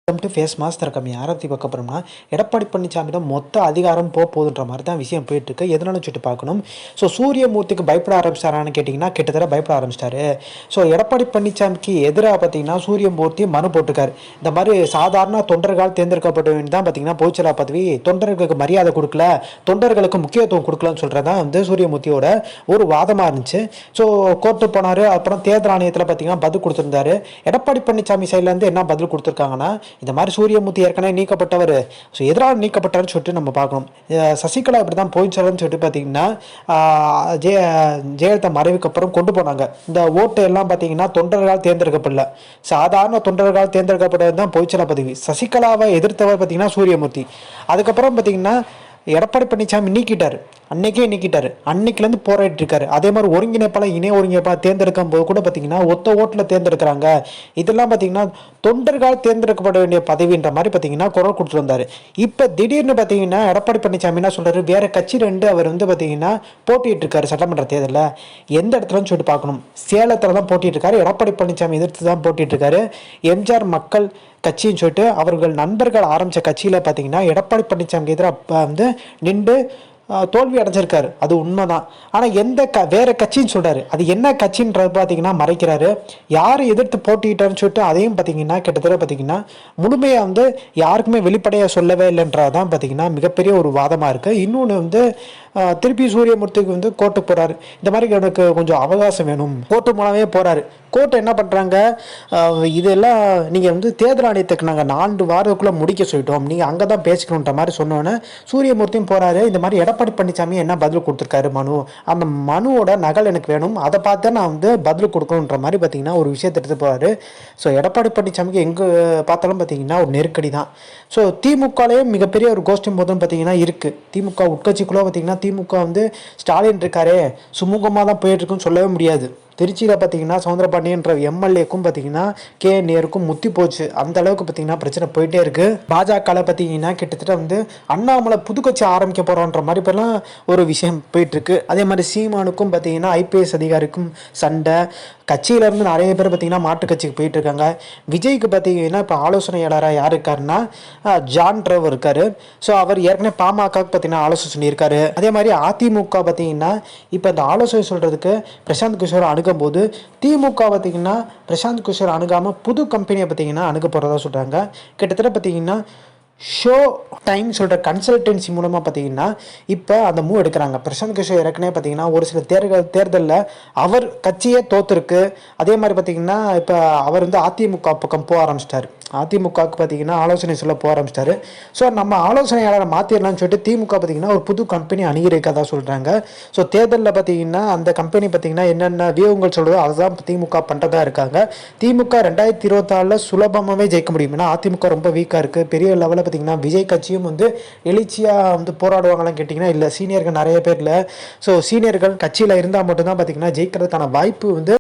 Face mass திறக்கம் யாரத்தி பார்க்க போகிறோம்னா எடப்பாடி பழனிசாமியிடம் மொத்த அதிகாரம் போகுதுன்ற மாதிரி தான் விஷயம் போயிட்டு இருக்கு. எதனாலும் சுட்டு பார்க்கணும். ஸோ சூரியமூர்த்திக்கு பயப்பட ஆரம்பிச்சாரான்னு கேட்டிங்கன்னா கிட்டத்தட்ட பயப்பட ஆரம்பிச்சிட்டாரு. ஸோ எடப்பாடி பழனிசாமிக்கு எதிராக பார்த்தீங்கன்னா சூரியமூர்த்தி மனு போட்டுக்கார். இந்த மாதிரி சாதாரண தொண்டர்கள் தேர்ந்தெடுக்கப்பட்ட தான் பார்த்தீங்கன்னா பொதுச்செயலா பதவி தொண்டர்களுக்கு மரியாதை கொடுக்கல, தொண்டர்களுக்கு முக்கியத்துவம் கொடுக்கலன்னு சொல்கிறதான் வந்து சூரியமூர்த்தியோட ஒரு வாதமாக இருந்துச்சு. ஸோ கோர்ட்டு போனார். அப்புறம் தேர்தல் ஆணையத்தில் பார்த்தீங்கன்னா பதில் கொடுத்துருந்தாரு. எடப்பாடி பழனிசாமி சைட்லேருந்து என்ன பதில் கொடுத்துருக்காங்கன்னா, இந்த மாதிரி சூரியமூர்த்தி ஏற்கனவே நீக்கப்பட்டவர், ஸோ எதிராக நீக்கப்பட்டார்னு சொல்லிட்டு நம்ம பார்க்கணும். சசிகலா இப்படி தான் போயிடுச்சாருன்னு சொல்லிட்டு பார்த்தீங்கன்னா ஜெயலலிதா மறைவுக்கு அப்புறம் கொண்டு போனாங்க. இந்த ஓட்டு எல்லாம் பார்த்தீங்கன்னா தொண்டர்களால் தேர்ந்தெடுக்கப்படல, சாதாரண தொண்டர்களால் தேர்ந்தெடுக்கப்பட்டது தான் பொதுச்செயலா பதவி. சசிகலாவை எதிர்த்தவர் பார்த்தீங்கன்னா சூரியமூர்த்தி. அதுக்கப்புறம் பார்த்தீங்கன்னா எடப்பாடி பழனிசாமி நீக்கிட்டார், அன்னைக்கே நீக்கிட்டார். அன்னைக்குலேருந்து போராடிட்டு இருக்காரு. அதே மாதிரி ஒருங்கிணைப்பாளர் இணை ஒருங்கிணைப்பாளர் தேர்ந்தெடுக்கும் போது கூட பார்த்தீங்கன்னா ஒத்த ஓட்டில் தேர்ந்தெடுக்கிறாங்க. இதெல்லாம் பார்த்தீங்கன்னா தொண்டர்கள் தேர்ந்தெடுக்கப்பட வேண்டிய பதவின்ற மாதிரி பார்த்தீங்கன்னா குரல் கொடுத்துட்டு வந்தார். இப்போ திடீர்னு பார்த்தீங்கன்னா எடப்பாடி பழனிசாமி என்ன சொல்கிறாரு, வேற கட்சி ரெண்டு அவர் வந்து பார்த்தீங்கன்னா போட்டிட்டு இருக்காரு சட்டமன்ற தேர்தலில். எந்த இடத்துலன்னு சொல்லிட்டு பார்க்கணும். சேலத்தில் தான் போட்டிட்டு இருக்காரு. எடப்பாடி பழனிசாமி எதிர்த்து தான் போட்டிட்டு இருக்காரு. எம்ஜிஆர் மக்கள் கட்சின்னு சொல்லிட்டு அவர்கள் நண்பர்கள் ஆரம்பித்த கட்சியில் பார்த்தீங்கன்னா எடப்பாடி பழனிசாமிக்கு எதிராக வந்து நின்று தோல்வி அடைஞ்சிருக்காரு. அது உண்மைதான். ஆனால் எந்த வேற கட்சின்னு சொல்றாரு, அது என்ன கட்சின்றது பார்த்தீங்கன்னா மறைக்கிறாரு. யார் எதிர்த்து போட்டிட்டாருன்னு சொல்லிட்டு அதையும் பார்த்தீங்கன்னா கிட்டத்தட்ட பார்த்தீங்கன்னா முழுமையாக வந்து யாருக்குமே வெளிப்படையாக சொல்லவே இல்லைன்றதான் பார்த்தீங்கன்னா மிகப்பெரிய ஒரு வாதமாக இருக்குது. இன்னொன்று வந்து திருப்பி சூரியமூர்த்திக்கு வந்து கோர்ட்டுக்கு போகிறாரு. இந்த மாதிரி எனக்கு கொஞ்சம் அவகாசம் வேணும், கோர்ட்டு மூலமே போகிறாரு. கோர்ட்டு என்ன பண்ணுறாங்க, இதெல்லாம் நீங்கள் வந்து தேர்தல் ஆணையத்துக்கு நாங்கள் 4 வாரத்துக்குள்ளே முடிக்க சொல்லிட்டோம், நீங்கள் அங்கே தான் பேசிக்கணுன்ற மாதிரி சொன்னோன்னே சூரியமூர்த்தியும் போகிறாரு. இந்த மாதிரி எடப்பாடி பழனிசாமி என்ன பதில் கொடுத்துருக்காரு மனு, அந்த மனுவோட நகல் எனக்கு வேணும், அதை பார்த்து நான் வந்து பதில் கொடுக்கணுன்ற மாதிரி பார்த்தீங்கன்னா ஒரு விஷயத்தை எடுத்து போகிறாரு. ஸோ எடப்பாடி பழனிசாமிக்கு எங்கே பார்த்தாலும் பார்த்தீங்கன்னா ஒரு நெருக்கடி தான். ஸோ திமுகலேயே மிகப்பெரிய ஒரு கோஷ்டி போதும் பார்த்தீங்கன்னா இருக்குது. திமுக உட்கட்சிக்குள்ளே பார்த்தீங்கன்னா திமுக வந்து ஸ்டாலின் இருக்காரே சுமூகமாக தான் போயிட்டு இருக்குன்னு சொல்லவே முடியாது. திருச்சியில் பார்த்தீங்கன்னா சவுந்தரபாண்டியன்ற எம்எல்ஏக்கும் பார்த்தீங்கன்னா நேருக்கும் முத்தி போச்சு. அந்த அளவுக்கு பார்த்தீங்கன்னா பிரச்சனை போயிட்டே இருக்குது. பாஜகவில் பார்த்தீங்கன்னா கிட்டத்தட்ட வந்து அண்ணாமலை புதுக்கட்சி ஆரம்பிக்க போகிறோன்ற மாதிரி இப்போலாம் ஒரு விஷயம் போயிட்டுருக்கு. அதே மாதிரி சீமானுக்கும் பார்த்தீங்கன்னா ஐபிஎஸ் அதிகாரிக்கும் சண்டை. கட்சியிலேருந்து நிறைய பேர் பார்த்தீங்கன்னா மாட்டு கட்சிக்கு போயிட்டு இருக்காங்க. விஜய்க்கு பார்த்தீங்கன்னா இப்போ ஆலோசனையாளராக யார் இருக்காருன்னா ஜான் ட்ரவர் இருக்கார். ஸோ அவர் ஏற்கனவே பாமகவுக்கு பார்த்தீங்கன்னா ஆலோசனை சொல்லியிருக்காரு. அதே மாதிரி அதிமுக பார்த்தீங்கன்னா இப்போ இந்த ஆலோசனை சொல்கிறதுக்கு பிரசாந்த் கிஷோர் போது திமுக பார்த்தீங்கன்னா பிரசாந்த் கிஷோர் அணுகாமல் புது கம்பெனியை பார்த்தீங்கன்னா அணுக போகிறதா சொல்கிறாங்க. கிட்டத்தட்ட பார்த்தீங்கன்னா ஷோ டைம் சொல்கிற கன்சல்டன்சி மூலமாக பார்த்தீங்கன்னா இப்போ அந்த மூவ் எடுக்கிறாங்க. பிரசாந்த் கிஷோர் ஏற்கனவே பார்த்தீங்கன்னா ஒரு சில தேர்தலில் அவர் கட்சியே தோற்றுருக்கு. அதே மாதிரி பார்த்தீங்கன்னா இப்போ அவர் வந்து அதிமுக பக்கம் போக ஆரம்பிச்சிட்டார். அதிமுகவுக்கு பார்த்தீங்கன்னா ஆலோசனை சொல்ல போக ஆரம்பிச்சிட்டாரு. ஸோ நம்ம ஆலோசனையாளரை மாற்றிடலாம்னு சொல்லிட்டு திமுக பார்த்தீங்கன்னா ஒரு புது கம்பெனி அணுகிறதா சொல்கிறாங்க. ஸோ தேர்தலில் பார்த்தீங்கன்னா அந்த கம்பெனி பார்த்தீங்கன்னா என்னென்ன வியூகங்கள் சொல்கிறதோ அதுதான் திமுக பண்ணுறதா இருக்காங்க. திமுக 2024 சுலபமாகவே ஜெயிக்க முடியும். ஏன்னா அதிமுக ரொம்ப வீக்காக இருக்குது. பெரிய லெவலில் பார்த்தீங்கன்னா விஜய் கட்சியும் வந்து எழுச்சியாக வந்து போராடுவாங்களான்னு கேட்டிங்கன்னா இல்லை, சீனியர்கள் நிறைய பேர் இல்லை. ஸோ சீனியர்கள் கட்சியில் இருந்தால் மட்டும்தான் பார்த்தீங்கன்னா ஜெயிக்கிறதுக்கான வாய்ப்பு வந்து